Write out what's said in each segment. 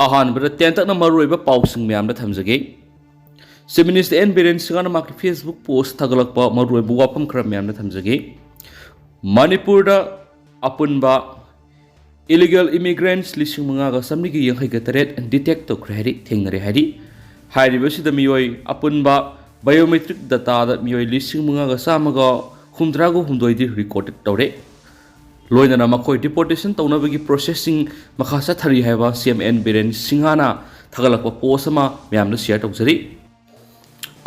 अहानबद तेंतकना मरुइबा पाउसिंग म्यामदा थमजगे सिमिनिस्ट N villain सिंगाना माकी Facebook post थगलकपा मरुइबा वाफम खरा म्यामदा थमजगे मणिपुरदा अपुनबा illegal immigrants लिसिंग मंगागा समनिगी यंखैगा तरेट detect तोख्रे हारि थेंगनरे हारि हारिबसिदा मियोय अपुनबा बायोमेट्रिक डाटा दा मियोय लिसिंग मंगागा सामगा हुमद्रागो हुमदोइदि रिकॉर्डेड तौरे लोइना मखोय डिपोर्टेशन तौनबगी प्रोसेसिंग मखासा थरी हैबा सीएमएन बिरेन सिंहाना थगलकपा पोस्ट अमा म्यामदा शेयर तौजरी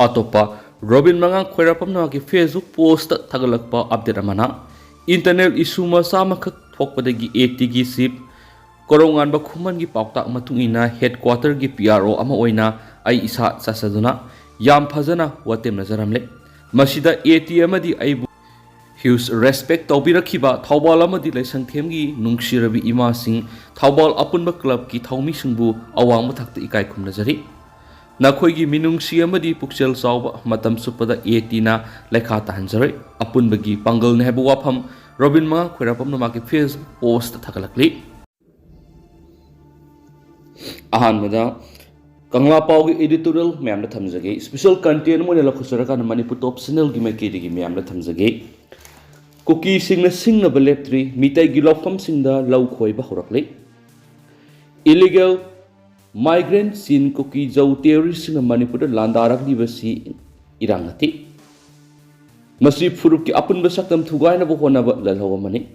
अतोपा रोबिन मंगा खोइरापमना की फेसबुक पोस्ट थगलकपा अपडेट अमाना इंटरनेट इशू मसा मखक थोकपदगी एटी की सिप कोरोंगानबा खुमन की पाउताक मतुंगिना हेडक्वार्टर की पीआरओ अमा ओइना आई इसा ससदुना याम फजना वातेम नजरमले मसिदा एटी अमदी आइबु ह्यूज रेस्पेक्ट तौबिरखिबा थौबाल अमदी लैसंथेमगी नुंगसिरबी इमासिंग थौबाल अपुनबा क्लब की थौमिसिंगबु अवांग मथक्ता इकाय खुमनजरी नखोइगी मिनुंगसी अमदी पुक्सेल चावबा मतम सुपदा एटीना लेखा ताहनजरै अपुनबगी पांगल नेहबु वाफम रोबिन मंगा खोइरापमना माकी फेसबुक पोस्ट थगलकली अहानमदा कंगला पाउगी एडिटोरियल म्यामदा थमजगे स्पेशल कंटेंट मोने लखसरका मणिपुर टॉप चैनल की मैकेदिगी म्यामदा थमजगे कुकी सिंगना leptri मिtai gi lofam singda lau khoiba horakle illegal migrant sin kuki jau terrorist sing manipur landarak dibasi irangati masi furuk ki apun basaktam thugai na bo hona ba lalhawa mani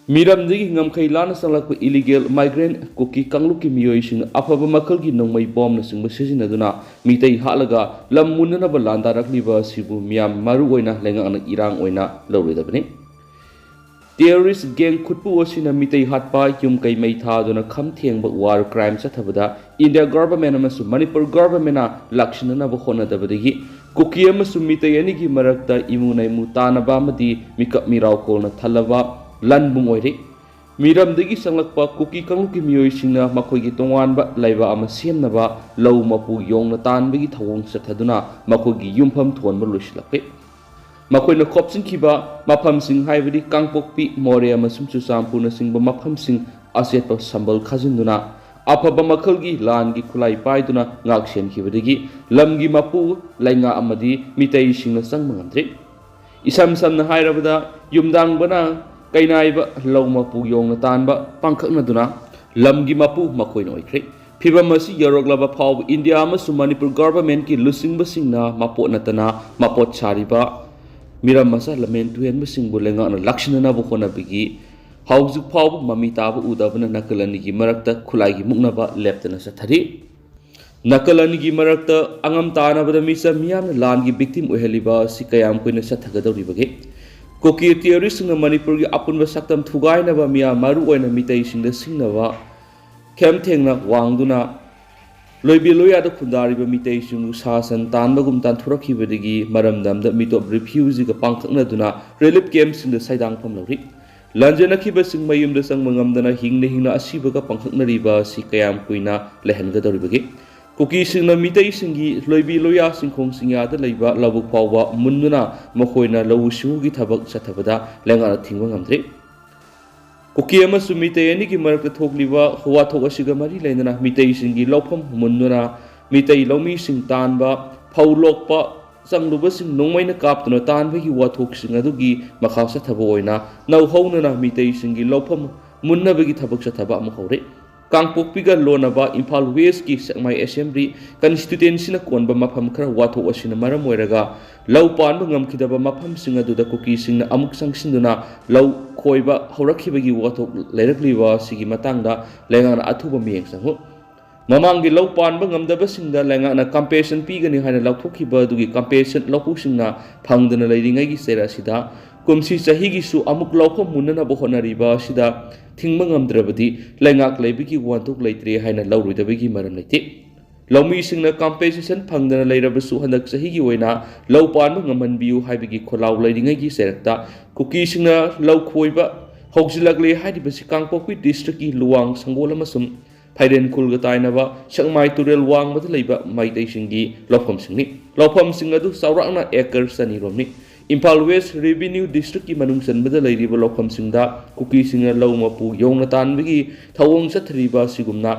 miram digi ngamkhai lana salak illegal migrant kuki kanglu ki miyoi sing afaba makal gi nongmai bom na sing basijina duna mitai halaga lam munna ba landarak liba sibu miam maru oina lenga an irang oina lawridabani terrorist gang khutpu osina mitai hatpa yum kai mai tha dona kham thengba war crime chathabada india government amasu manipur government na laksinanaba honadabadagi kuki amasu mitai ani gi marakta imunai mutanaba amadi mikap mirau kolna thalaba lanbum oire miramdagi sanglakpa kuki kangluki miyoi singna makhoigi tongwanba laiba ama semnaba lau mapu yongna tanbagi thawong sathaduna makhoigi yumpham thonba loislape makoina khopsin khiba mafam sing haibadi kangpokpi more amasum chusampuna singba mafam sing asetpa sambal khajinduna afaba makhalgi langi khulai paiduna ngaksen khibadagi lamgi mapu lainga amadi mitai singna sangmangamdre isam samna hairabada yumdang bana kainaiba lau mapu yongna tanba pangkhakna duna lamgi mapu makoina oikre फिबम असी यरोग्लबा फाव India अमसु Manipur government की लुसिंगबा सिंगना मापोट नतना मापोट छारिबा मिरम मसा लमेन तुहेन बसिंगबु लेंगा लक्षणनाबु होनबगी हाउजु फाव mummy ताबु उदबना नकलनी की मरक्ता खुलाई मुक्नबा लेप्तना सथरी नकलनी की मरक्ता अंगम तानबदा मिसा मियाम लान की विक्टिम ओहेलिबा सि कयाम कोइना सथगदौरिबगे कोकी टेररिस्ट न मणिपुर की अपुनबा सक्तम थुगाइनबा मिया मारु ओइना मितै सिंगदा सिंगनबा खेम थेंगना वांगदुना लोइबी लोयादा खुंदारिबा मितै सिंगु सासन तानबगुम तानथुरखिबदगी मरमदमदा मिटोप रिफ्यूजी का पांखकनदुना रिलीफ कैंप सिंगदा साइदांग फमलौरि लंजनखिबा सिंग मयुमदा संगमंगमदना हिंगना असिबगा पांखकनरिबा सि कयाम कुइना लेहनगदौरिबगे कुकी सिंगना मितै सिंगी लोइबी लोया सिंखोंग सिंगादा लैबा लबुक फावबा मुन्नुना मखोइना लौसुगी थबक सथबदा लेंगा थिंगबा ngamdre कुकी अमसु मितै अनि की मरक थोकलिबा हवा थोक असिगा मरि लेना मितै सिंगी लौफम मुन्नुना मितै लौमी सिंग तानबा फौलोकपा संगलुबा सिंग नोंमैना कापतुना तानबगी वाथोक सिंग अदुगी मखाव सथबा ओइना नौहौनना मितै सिंगी लौफम मुन्नबगी थबक सथबा अमखौरे कांगपोकपिगा लोनबा इम्फाल वेस्ट की सकमाई असेंबली कंस्टिट्यूएंसी न कोनबा मफम खरा वाथोक असिना मरम ओइरगा लौ Panba ngamkhidaba mafam sing aduda kuki sing na amuk sangsinduna lau khoiba haurakibagi wathok leirakliba sigi matangda lengana athuba miyeng sanghu mamangi lau panba ngamdaba singda lengana compassion pigani haina laukhokiba dugi compassion laupu singna phangdana leiringai gi sera sida kumsi sahi gi su amuk lauko munana bo honariba sida thingba ngamdrabadi lengak leibigi wanthok leitri haina lauruidabagi maram leite लौमी सिंगना कंपेसेशन फंगदना लेरबसु हंदक सहीगी ओइना लौ Panba ngमनबियु हाइबगी खोलाव लेरिंगैगी सेरक्ता cookie सिंगना लौ खोइबा हौजिलगले हाइदिबसि कांगपोकपि district की लुवांग संगोल अमसुम फाइरेन कुलगा ताइनबा सकमाई तुरेल वांगबद लेबा माइतै सिंगी लौफम सिंग अदु सावराकना एकर सनी रोमनि इम्फाल वेस्ट रेवेन्यू डिस्ट्रिक्ट की मनुंग सनबदा लेरिबा लौफम सिंगदा कुकी सिंगना लौ मपु यौना तानबगी थवोंग सथरिबा सिगुमना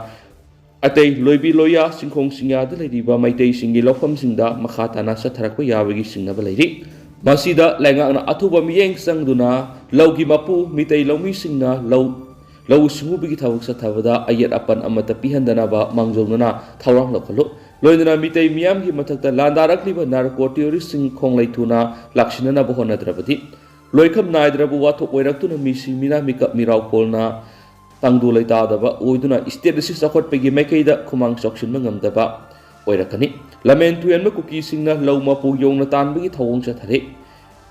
Atei loibi loya singkhong singya da leiriba maitei singi lofam singda makha tana satharakpa yabagi singnaba leiri masida lengakna athuba miyeng sangduna laugi mapu mitei lomi singna lau singubigi thabuk sathabada ayat apan amata pihandanaba mangjolnana thaurang lokhalu loinana mitei miyamgi mathakta landarakliba narco terrorist sing Khonglei thuna laksinanaba honadrabadi loikham naidrabu wathok oiraktuna misi mina mikap mirau kolna tangdu leitadaba oiduna state si sakot pegi mekeida khumang sokshin mangamdaba oirakani lamen tuyanma kuki singna laumapu yongna tanbagi thawong chathare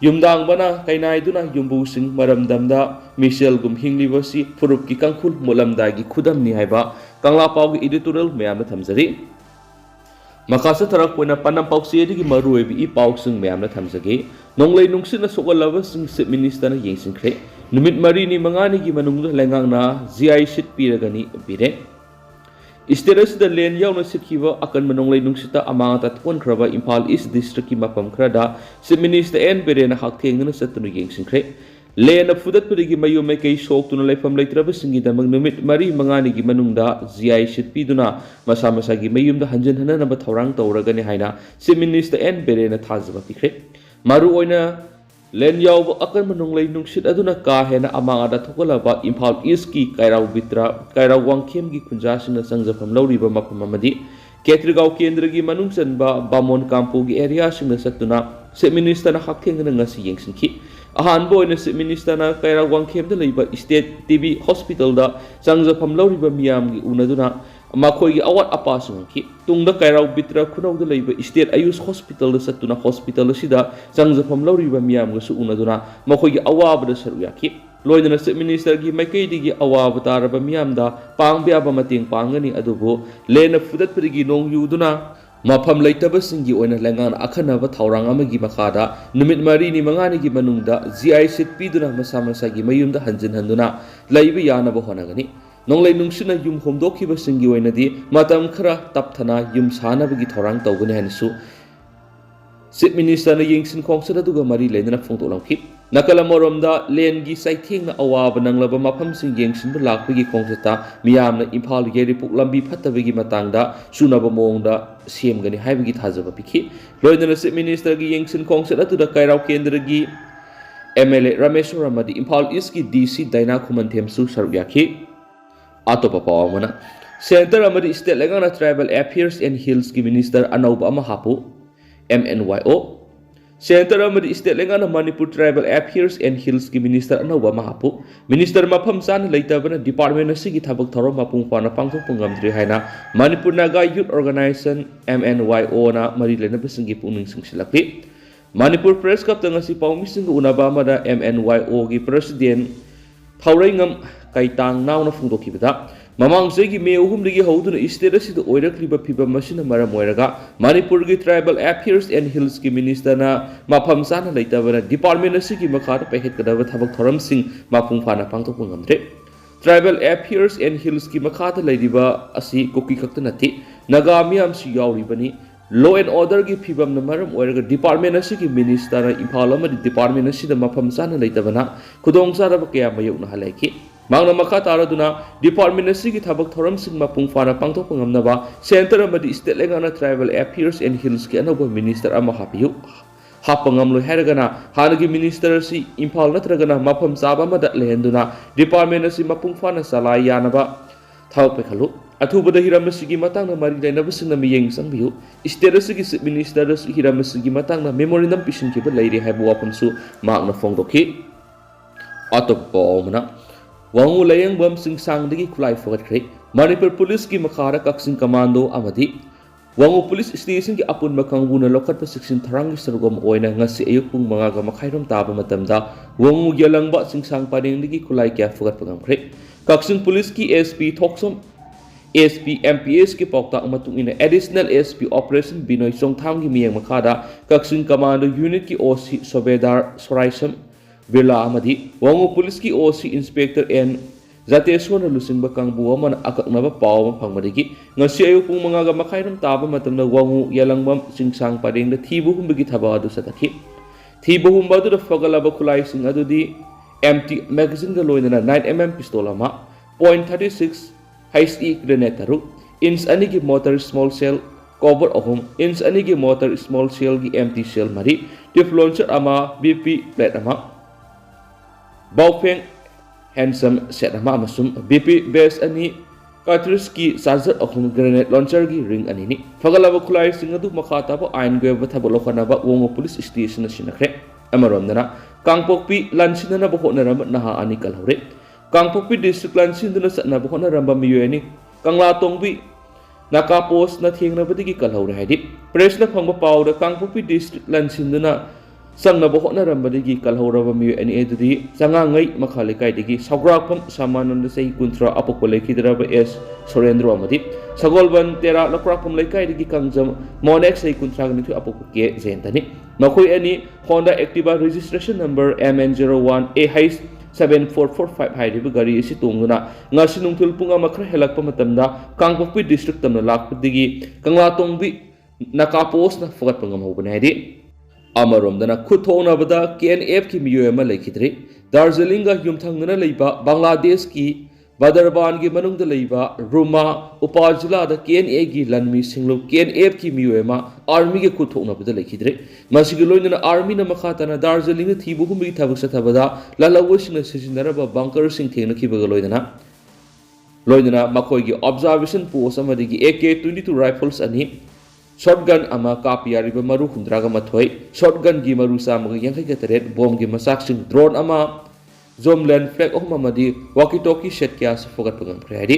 yumdang bana kainaiduna yumbu sing maramdamda michel gum hinglibasi furupki kangkhul mulamdagi khudamni haiba kangla pawgi editorial mayamna thamjari makasa tarak poina panam pausi edigi maruebi I pausing mayamna thamjage nonglei nungsina sokalaba sing sip minister na yengsingkhre numit mari ni mangani gi manungda lengangna GI sit piragani bire Isteras da len yauna sikhiba akan manonglei nungsita amanga tatkon khraba Imphal East district ki mapam khrada sip minister en berena hakthengna satunu yengsingkhre len fudat pudigi mayu mekei sok tuna leifam leitraba singi damang numit mari mangani gi manungda GI sit piduna masa masa gi mayumda hanjan hanana ba thorang tawragani haina sip minister en berena thajaba pikre maru oina len yaw akan manonglei nungsit aduna ka hena amanga da thokolaba Imphal East ki kairau wangkhem gi khunja sina sangjafam lawriba mapam amadi Ketrigau kendra gi manungsan ba Bamon Kampu gi area sina satuna se minister na hakthengna ngasi yengsingki ahan boy na se minister na kairau wangkhem da leiba state TB hospital da sangjafam lawriba miyam gi unaduna makhoi gi awat apa sungki tungda kairau bitra khunau da leiba state ayus hospital da satuna hospital sida sangjafam lawriba miyam ga su unaduna makhoi gi awab da saru yaki loidana se minister gi maikei digi awab taraba miyam da pangbiya ba mating pangani adubo lena fudat prigi nong yuduna mafam leitaba singi oina lengan akhanaba thaurang amagi makhada numit mari ni mangani gi manungda GI sit piduna masa masa gi mayumda hanjin handuna laiba yanaba honagani nonglei nungsina yum homdokhiba singi oinadi matam khara tapthana yum sanabagi thorang tawgani hansu Chief Minister na yengsin khongsada duga mari lenana phongtolangki nakala moromda lengi saithengna awaba nanglaba mafam sing yengsin bu lakpagi khongsata miyamna Imphal geri puk lambi phattabagi matangda sunaba mongda semgani haibagi thajaba pikhi loidana Chief Minister gi yengsin khongsada tuda kairau kendra gi MLA Rameshwar amadi Imphal East ki DC Daina Khumanthem su sarugyaki atopa pawamana Center amadi state lengana Tribal Affairs and Hills ki Minister anauba ama hapu MNYO Center amadi state lengana Manipur Tribal Affairs and Hills ki Minister anauba mahapu Minister mafam san leitabana department asigi thabak thoro mapung pana pangthok pungamdri haina Manipur Naga Youth Organization MNYO na mari lena besingi puning singsilakli Manipur Press Club tangasi pawmising unaba amada MNYO gi president Thaureingam kaitang nauna phungdokibada mamang segi me uhumdagi hauduna state asida oirakliba phibam masina maram oiraga Manipur gi Tribal Affairs and Hills ki minister na mafam sana leitabana department asigi makhara pahet kadaba thabak thoram sing mapung phana pangthok ngamdre Tribal Affairs and Hills ki makhata leidiba asi Kuki khakta nati naga miyam si yauribani law and order gi phibam na maram oiraga department asigi minister na Imphal amadi department asida mafam sana leitabana khudong saraba kaya mayukna halaiki Mangna makha taraduna department asigi thabak thoram sing mapung phana pangthok ngamnaba center amadi state lengana Tribal Affairs and Hills ki anoba minister ama hapiyu hapangamlo heragana hanagi minister si Imphal natragana mafam saba amada lehenduna department asi mapung phana salai yanaba thawak pekhalu athubada hiramasigi matangna mari lainaba singna miyeng sangbiyu state asigi minister asi hiramasigi matangna memorandum pisin kiba leiri haibu wapamsu makna phongdokhi atop omna Wangu layang bam sing sang digi kulai fogat kre Manipur Police ki makhara kaksing commando amadi Wangu Police Station ki apun makangbu na lokat pa section tharang sarugam oina ngasi ayuk pung mga ga makhairam taba matamda Wangu yalang ba sing sang pading digi kulai kya fogat pagam kre Kaksing Police ki SP Thoksom SP MPS ki pokta amatung ina additional SP Operation Binoy Songtham ki miyang makhada Kaksing Commando Unit ki OC Sobedar Soraisam Birla amadi Wangu Police ki OC Inspector N Zatesona lusingba kangbu amana akaknaba paw phangmadigi ngasi ayu pung mga ga makhairam taba matamna Wangu yalangbam singsang pading da thibu humbagi thaba adu satakhi thibu humbadu da fagalaba khulai sing adudi empty magazine ga loinana 9mm pistol ama .36 HE grenade taru inch anigi motor small cell cover ahum inch anigi motor small cell gi empty cell mari tip launcher ama BP plate ama baufeng handsome set ama amasum BP base ani cartridge ki charger ahum grenade launcher gi ring ani ni fagalaba khulai singadu makhata ba ain ge ba thabolo khana ba wongo police station sinakre amarom dana kangpokpi lansinana ba honaram naha ani kalhore kangpokpi district lansinana satna ba honaram ba miyeni kangla tongbi naka post na thengna badigi kalhore haidi press na phangba pawda kangpokpi district lansinana sangna ba honaram badigi kalhore ba miyeni edudi sangangai makhale kai digi sagrakpam samananda sei kuntra apokole khidra ba s sorendro amadi sagolban tera lakrakpam laikai digi kangjam monex sei kuntra gni thu apoke zentani makoi ani Honda Activa registration number MN01A7445 hairiba gari isi tunguna ngasi nungthul punga makra helakpa matamda Kangpokpi district tamna lakpdigi kangla tongbi naka post na fogat pangam hobana haidi amaromdana khuthona bada KNF ki miyoema laikhidri Darjeeling ga yumthangna leiba Bangladesh ki Badarban ki manung da leiba Ruma Upajila da KNA ki lanmi singlo KNF ki miyoema army ke khuthona bada laikhidri masigi loinana army na makhatana Darjeeling thibu humbi thabak sathabada lalawsing sijinaraba bunker sing thengna khibaga loinana makoi gi observation post amadigi AK-22 rifles ani shotgun ama kapiyariba maru hundraga mathoi shotgun gi maru samaga yankai ga teret bomb gi masak sing drone ama Zomland flag amadi walkie talkie set kya fogat pagam khreadi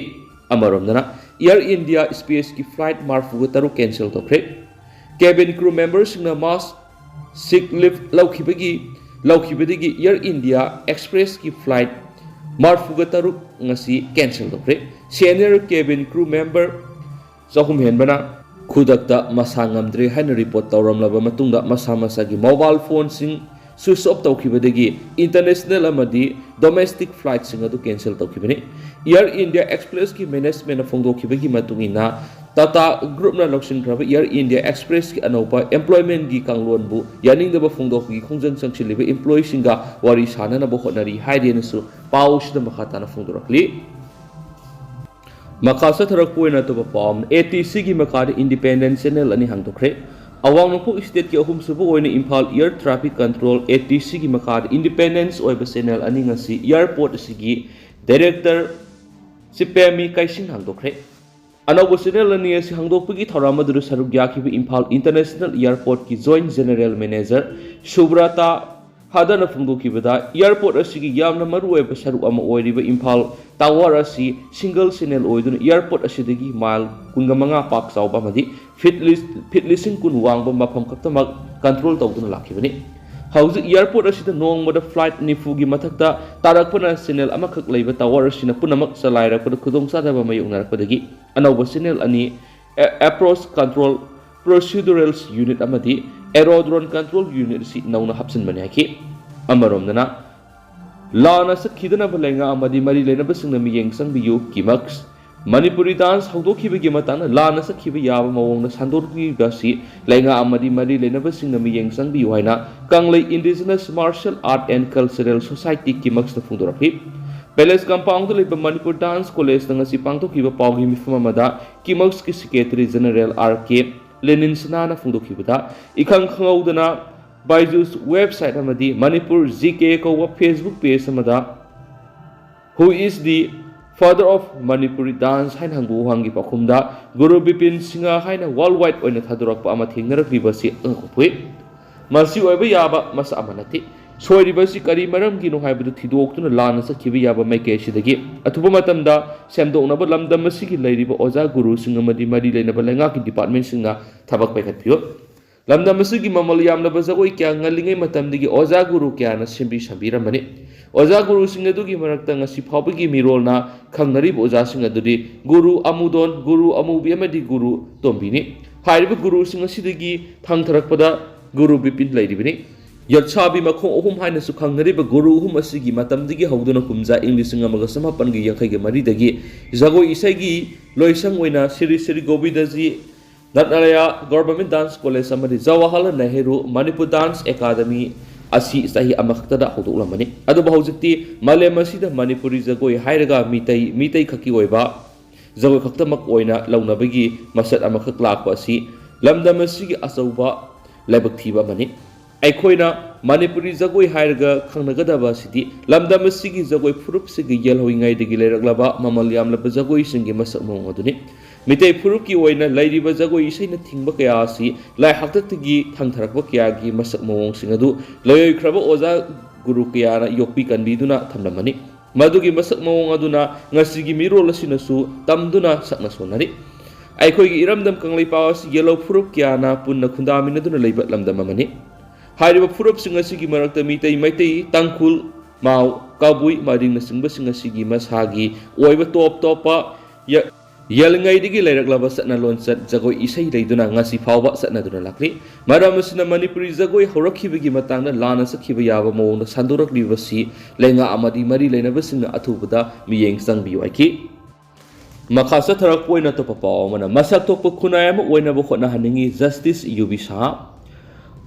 amaromdana Air India space ki flight marfu taru cancel to khre cabin crew members na mass sick leave laukhibagi Air India Express ki flight marfu taru ngasi cancel to khre senior cabin crew member zahum henbana khudakta masangamdre haina report tawramlaba matungda masa gi mobile phone sing switch off tawkhibadagi international amadi domestic flight sing adu cancel tawkhibani Air India Express ki management phongdokhibagi matungina Tata group na loksin kraba Air India Express ki anopa employment gi kanglon bu yaning da ba phongdokhi khongjang sangchiliba employee singa wari sana na bo honari haidena su pause da makhata na phongdorakli makasa tharak poina to ba pam ATC gi makada independent channel ani hangdokre awang nokho state ki ahum subu oina Imphal Air Traffic Control ATC gi makad Independence oiba channel ani ngasi airport asigi director Sipemi Kaising hangdokre anobo channel ani asi hangdokpagi thoramadu saruk yakhibi Imphal International Airport ki Joint General Manager Subrata hadana phungdokibada airport asigi yamna maru oiba saruk ama oiriba Imphal Tower asi single channel oiduna airport asidagi mile 15 pak chawba madi fit listing kun wangba mafam khatamak control tawduna lakhibani hauji airport asida nongmada flight nifugi mathakta tarakpana channel amakhak leiba tower asina punamak salairakpada khudong sadaba mayungnarakpadagi anoba channel ani approach control procedurals unit amadi aerodrome control unit si nauna hapsinbani haki amaromdana lana sakhidana balenga amadi mari lenaba singna miyeng sangbiyu kimax Manipuri dance hawdokibagi matana lana sakhiba yaba mawongna sandorgi basi lenga amadi mari lenaba singna miyeng sangbiyu haina Khonglei Indigenous Martial Art and Cultural Society kimax na phungdorapi Palace compound leiba Manipur Dance College na ngasi pangtokhiba pawgi mifamamada kimax ki Secretary General RK Lenin Sana phungdokibada ikhang khangaudana Byju's website amadi Manipur GK ko Facebook page amada who is the father of Manipuri dance hain hangbu hangi pakhumda Guru Bipin Singha haina worldwide oina thadurakpa ama thengnarakliba si angkopui masi oiba yaba masa amanati soiriba si kari maram gi no haibadu thidoktuna lana sakhibi yaba maike sidagi athuba matamda semdoknaba lamdam masigi leiriba oja guru singa madi mari leinaba lenga ki department singa thabak paikhatpio lamdam masigi mamal yamna bazagoi kya ngalingai matamdigi oja guru kya na sembi sabiramani oja guru singa dugi marakta ngasi phawbagi mirolna khangnari oja singa dudi guru amudon guru amubi amadi guru tombini hairiba guru singa sidagi thangtharakpada guru bipin leiribini yatsabi makhong ohum haina su khangnariba guru ohum asigi matamdigi hawduna kumja english ngamaga samapan gi yankhai ge mari dagi jagoi isagi loisang oina siri gobidaji Natnalaya Government Dance College amadi Jawaharlal Nehru Manipur Dance Academy asi sahi amaktada hawdoklamani adu bahawjikti malem asida Manipuri jagoi hairaga mitai khaki oiba jagoi khaktamak oina launabagi masat amakhak lakpa asi lamdam asigi achauba laibak thiba mani aikoina Manipuri jagoi hairga khangnagadaba sidi lamdam asigi jagoi furup sigi yelhoingai digi leraglaba mamal yamlaba jagoi singi masak mong aduni Mitei Puruk ki oina lairiba jagoi isai na thingba kaya asi lai haktatigi thangtharakba kaya gi masak mawong sing adu loyoi khraba oza guru kaya na yokpi kanbiduna thamlamani madugi masak mawong aduna ngasigi mirol asinasu tamduna sakna sonari aikoi gi iramdam kanglei pawas yellow Puruk kaya na punna khundaminaduna leibat lamdam amani hairiba Puruk sing asigi marakta mitei maitei tangkul mau kabui mading na singba sing asigi masagi oiba topa Yalangai digi lairak satna lonsat jagoi isai leiduna ngasi phawba satna duna lakli maramasina Manipuri jagoi horakhibagi matangna lana sakhiba yaba mawna sandurak libasi lenga amadi mari leinaba singna athubada miyeng sangbiyu aiki makhasa tharak poina to papaw mana masak tokpa khunai ama oina bo khotna haningi justice yubisa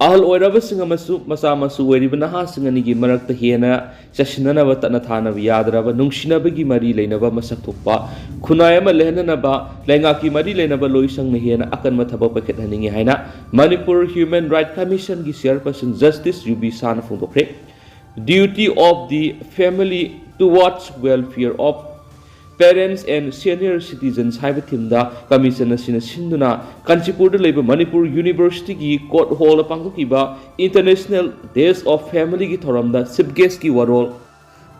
ahal oiraba singa masa masu oiriba naha singa nigi marakta hena chashinanaba tatna thanaba yadraba nungsinabagi mari leinaba masak thokpa khunai ama lehnanaba lengaki mari leinaba loisang na hena akan mathaba paket haningi haina Manipur Human Rights Commission gi chairperson Justice Yubisa na phongdokre duty of the family towards welfare of Parents and senior citizens haiba thimda commission asina sinduna Kanchipur da leiba Manipur University gi court hall pangtokiba International Days of Family gi thoramda chief guest ki warol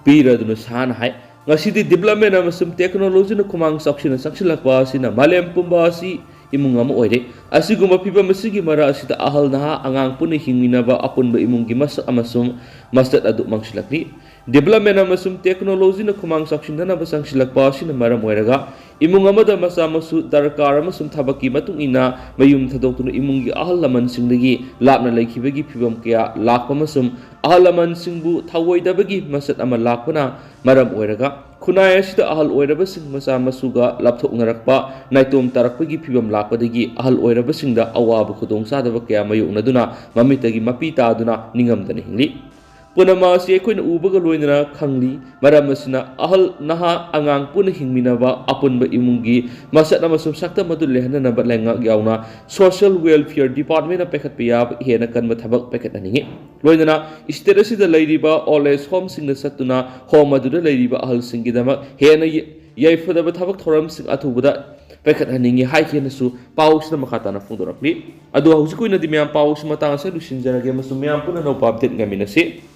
piraduna san hai ngasidi development amasum technology na kumang saksina saksilakwa sina malem pumba asi imung ama oire asiguma piba masigi mara asita ahal naha angang puni hingminaba apunba imung gi mas amasum masjid adu mangsilakni development amasum technology na kumang saksinana basang silakpa sina maram oiraga imung amada masa masu darkar amasum thabaki matung ina mayum thadokuna imung gi ahal laman singdagi lapna laikhibagi phibam kya lakpa masum ahal laman singbu thawoidabagi masjid ama lakpana maram oiraga khunai asida ahal oiraba sing masa masuga lapthok ngarakpa naitom tarakpagi phibam lakpadagi ahal oiraba singda awaba khudong sadaba kya mayuknaduna mamitagi mapita aduna ningamdana hingli Punama si ekoin ubaga loinana khangli maramasina ahal naha angang puna hingminaba apunba imungi masat namasum sakta madu lehanana batlenga yauna social welfare department na pekat piyab hena kan mathabak pekat aningi loinana state asida leiriba old age home singna satuna home adu leiriba ahal singidama hena yaifada bathabak thoram sing athubada pekat haningi hai kenasu pausna makata na phungdorakli adu hausikui na dimyam paus matang sa lusinjarage masum myam puna no update ngaminasi